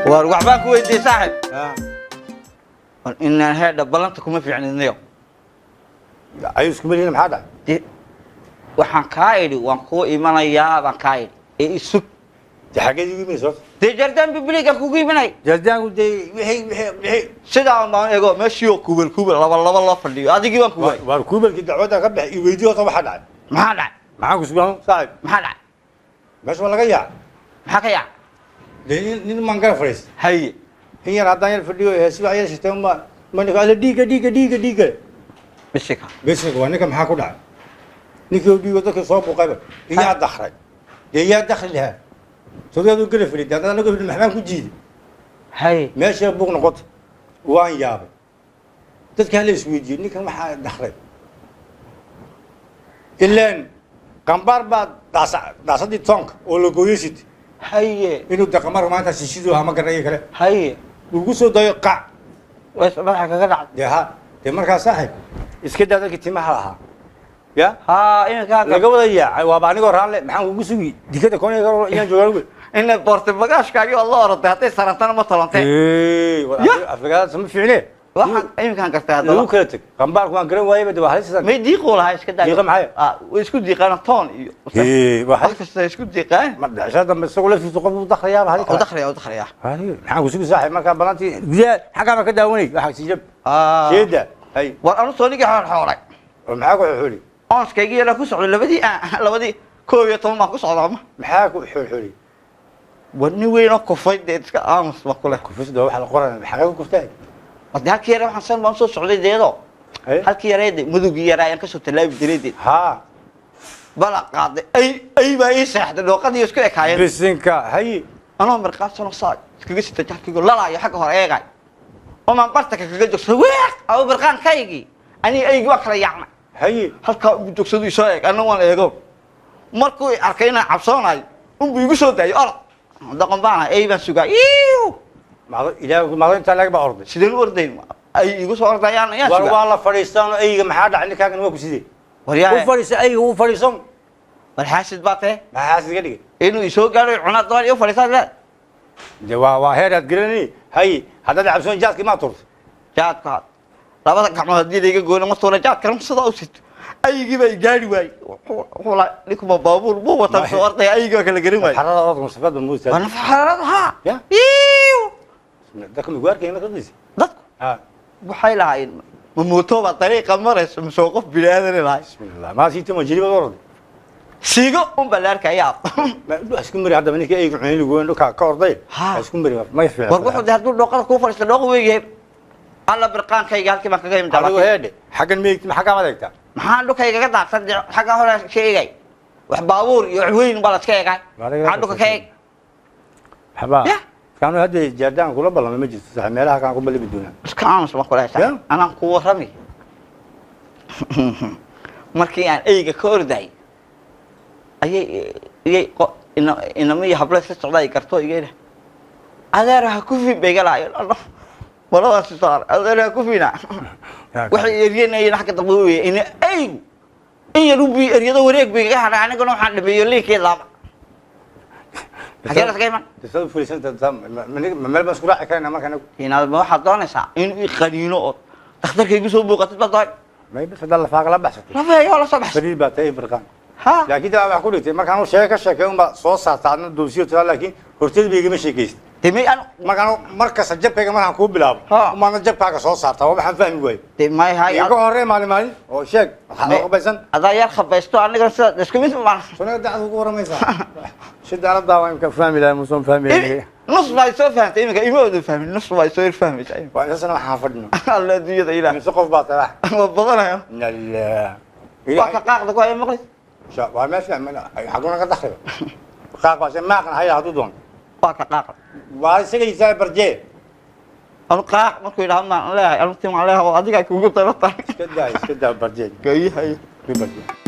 وحباك ويدي صاحب ها إن هذا بلنتكم في عن اليوم عايزكم هنا محاضر waxaan ka iri waan ku imanayaa baan ka iri isug دي حاجه دي ميسو jardan bibliga kugu imanay جردان دي وحي sida aan eego meeshii kubal laba loo fadhiyo adigii waan kuway واركوبل كده دعوتها قبح يويديو طبعا حد maxaa dhacay معاكم سبحان صاحب maxaa dhacay بس ولا قيا maxaa ka yaa لين ما نقرا فريس haye هي رادان الفيديو هي سبع عيال شتم ما نقال ديك bishika بس وانا كم حاكو دع نيكو ديو دك صوب وقبل هي دخل هي دخلها سودو قال فريد انا لو في المحكمه كجيد haye ماشي بوق نقط وان ياب dadka hal isweydiyo ninkan waxa dhaxray ilaan qambar baad daasadii tonka oo la gooyaysid haye inuu dhaqamar maanta shishidu ama garay kale haye ugu soo dayo qac way sabaxa kaga dhacday deha de markaa saaxib iska daada kitimaha laha ya ha inka laga wada yaacay waa baanigoo raan le maxaan ugu sugi dikada koonayga inaan joogaan in boorta bagashkaaga oo la orday haday sarantana ma talantay afrikada sama fiicne waxaan imkaan kartaa hadda lagu kala tag qambaarku waan garan waayay bad waxa ma diiqo lahaa iska daa diiqa maxay way isku diiqaan toon iyo waxa kasta isku diiqaan ma dhashada ma soo lafiiso qof u dakhriyaa hali oo dakhriya hali maxaan ku sugi saaxib marka balanti gudaa xaga ma ka daawanay waxa si jab sheeda hay war anu soo nigi xoolay maxaa ku xooli onskayga yara ku socdo labadii 12 ma ku socdo maxaa ku xooli wani weyn oo kufay iska aamus ma kule kufisda waxa la qoran maxaa ku kuftay wadda halkii yara waxaan san baan soo socday deedo halkii yareed mudugii yara ayaan ka soo talaabi direed ha bala qaaday ay baa ii saxday dhooqadii isku ekaayeen bisinka hay anoo markaas soo saar iskaga sita jarkiga lalaayo xagga hore eegay oo man barta kaga joogso weeq aw barqaan kaygi ani aygi waa kala yaacna hay halka uu joogsado isoo eeg anna waan eego markuu arkayna cabsoonaay uu igu soo daayo orod dhaqan baan ay baan sugaa ilaa inta laga ba orday sideen u ordayn ay igu soo ordayaan ayaa war waa la fariistaan ayga maxaa dhacay ninkaan waa ku sidee waryaa fariisa ayga uu fariisan war xaasid baatay maxaa sidii dhigay inuu isoo gaaro cunad doon iyo fariisada de waa heerad garanay hay hadda cabsoon jaadki ma turtay jaadka labada gacmood hadii laga goono ma soo jaad karam sida u sito aygi bay gaari waay wala nikuma baabuur buu wata soo orday ayga kala garin waay xarada oo musafada muusa wana xarada ha ya dadka ma gaarkeen la qadis dad ha waxay lahayn ma mooto ba dariiqa marayso ma soo qof bilaadan lahayn bismillah ma siito ma jiriba orday siigo balarka yaa ma isku mari hadda ninka ayga cunay lagu weyn ka orday isku mari ma fiican war wuxuu haduu dhooqada ku fariisto dhooq weeyay alla birqaankayga halkii baan kaga imid adigu heede xagan meegti maxaa ka wadeegta maxaan dhukayga ka daaqsan xaga hore sheegay wax baabuur iyo weyn baa la iska eegay waxaan dhuka ka eeg haba كانوا هذي جردان كله بالله ما جت صح مالها كان قبل بدونه بس كان ما كلها صح أنا قوة رمي مركي يعني أي كورداي أي إن ما يحبل ستصدق يكرتوا يجينا هذا راح كوفي بيجلا الله والله صار هذا راح كوفينا وحي يرينا ينحك تبوي إن أي يروبي يريده وريك بيجا أنا كنا حد بيقولي كذا حكينا كيما تسوي فلوسين تنظم ما مسؤول عن كنا ما كانوا هنا ما حطونا ساعة إنه يخلينه تختار كي يسوي بوقت تبطل ما يبي فضل فاق لا بحث لا في ولا صبح فريد باتي برقان ها لكن ده أقول لك ما كانوا شيء هم صوص ساعتنا دوسيو ترى لكن هرتيل بيجي مش كيس تمي أنا ما كانوا مركز الجب كي ما هنكون بلعب وما نجب حاجة صوص ساعتها وما حنفهم قوي تمي هاي يقول هري مالي أو شيء بيسن هذا يرخب بيستو أنا قلت ليش كم يسمع شنو ده عدو قورة ميسا شد على الضوء يمكن فهمي لا مسلم فهمي نص ما يسوي فهم تيمك إيمو فهم نص ما يسوي فهم تيم وأساسا ما حافظنا الله دي ده إله من سقف باطل وبضنا يا لا واقع قاعد كوي مقلس شا وما في عمنا حقونا كدخل قاق بس ما كان هيا حدودهم واقع قاعد واسيق يسال برجي أنا قاعد ما كوي لهم لا أنا تيم عليها وأديك كوجو ترى كدا برجي كي هاي برجي